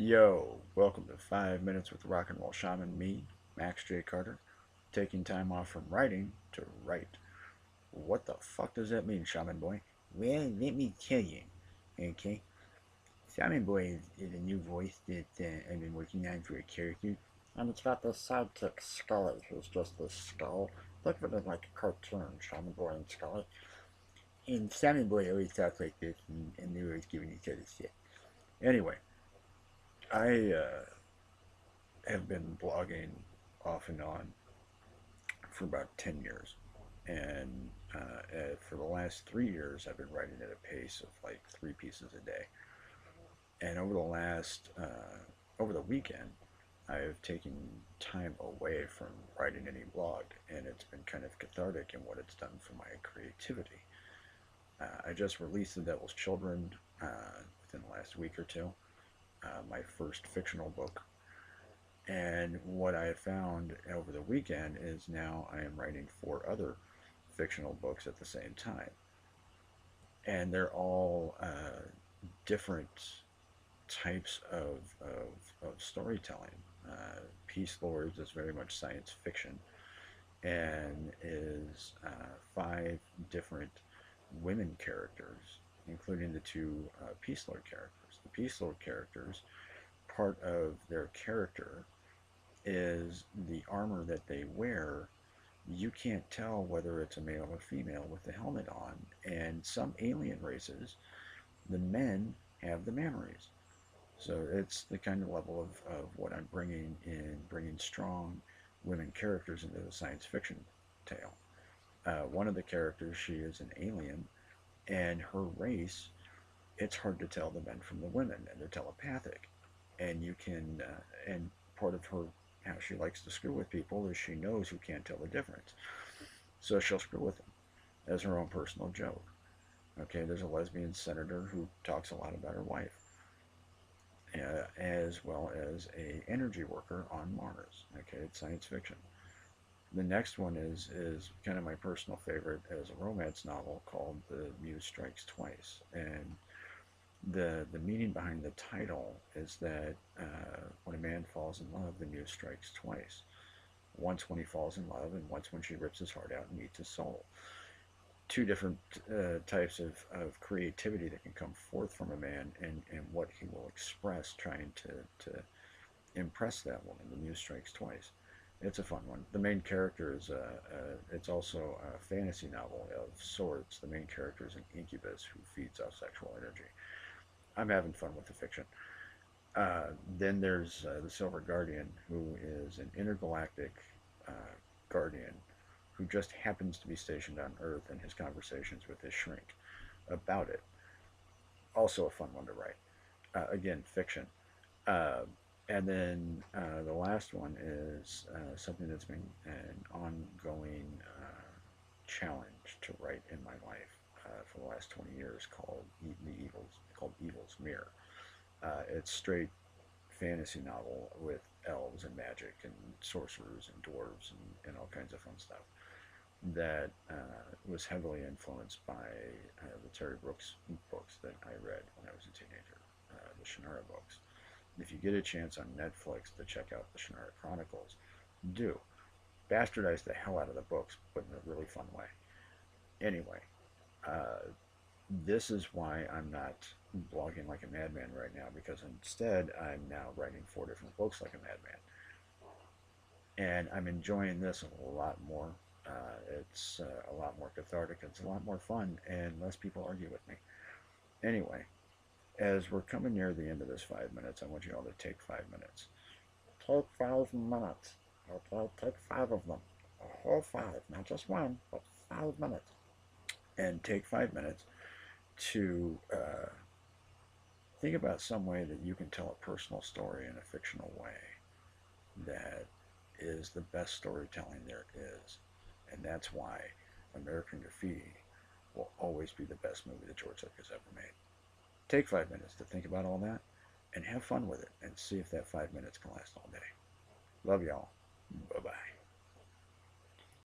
Yo, welcome to 5 Minutes with Rock and Roll Shaman, me, Max J. Carter, taking time off from writing to write. What the fuck does that mean, Shaman Boy? Well, let me tell you, okay? Shaman Boy is a new voice that I've been working on for a character. And it's got this sidekick, Scully, who's just this skull. Think of it as like a cartoon, Shaman Boy and Scully. And Shaman Boy always talks like this, and they're always giving each other shit. Anyway, I have been blogging off and on for about 10 years. And for the last 3 years, I've been writing at a pace of like 3 pieces a day. And over the weekend, I have taken time away from writing any blog, and it's been kind of cathartic in what it's done for my creativity. I just released The Devil's Children within the last week or two, my first fictional book. And what I have found over the weekend is now I am writing 4 other fictional books at the same time. And they're all different types of storytelling. Peace Lords is very much science fiction and is 5 different women characters, including the 2 Peace Lord characters. The Peace Lord characters, part of their character is the armor that they wear. You can't tell whether it's a male or female with the helmet on. And some alien races, the men have the man race. So it's the kind of level of what I'm bringing in, bringing strong women characters into the science fiction tale. One of the characters, she is an alien, and her race, it's hard to tell the men from the women, and they're telepathic. And you can, and part of her, how she likes to screw with people is she knows who can't tell the difference. So she'll screw with them as her own personal joke. Okay, there's a lesbian senator who talks a lot about her wife, as well as a energy worker on Mars. Okay, it's science fiction. The next one is kind of my personal favorite as a romance novel called The Muse Strikes Twice, and the meaning behind the title is that when a man falls in love, the muse strikes twice. Once when he falls in love, and once when she rips his heart out and eats his soul. 2 different types of creativity that can come forth from a man, and what he will express trying to impress that woman. The muse strikes twice. It's a fun one. The main character is it's also a fantasy novel of sorts. The main character is an incubus who feeds off sexual energy. I'm having fun with the fiction. Then there's the Silver Guardian, who is an intergalactic uh, guardian who just happens to be stationed on Earth, and his conversations with his shrink about it. Also a fun one to write. Again, fiction. Uh, and then the last one is something that's been an ongoing challenge to write in my life for the last 20 years, called Evil's Mirror. It's straight fantasy novel with elves and magic and sorcerers and dwarves and all kinds of fun stuff that was heavily influenced by the Terry Brooks books that I read when I was a teenager, the Shannara books. If you get a chance on Netflix to check out the Shannara Chronicles, do. Bastardize the hell out of the books, but in a really fun way. Anyway, uh, this is why I'm not blogging like a madman right now, because instead I'm now writing 4 different books like a madman. And I'm enjoying this a lot more. It's a lot more cathartic, it's a lot more fun, and less people argue with me. Anyway, as we're coming near the end of this 5 minutes, I want you all to take 5 minutes. Take 5 minutes. Okay, take 5 of them. A whole 5, not just one, but 5 minutes. And take 5 minutes to think about some way that you can tell a personal story in a fictional way that is the best storytelling there is. And that's why American Graffiti will always be the best movie that George Lucas ever made. Take 5 minutes to think about all that and have fun with it and see if that 5 minutes can last all day. Love y'all. Bye bye.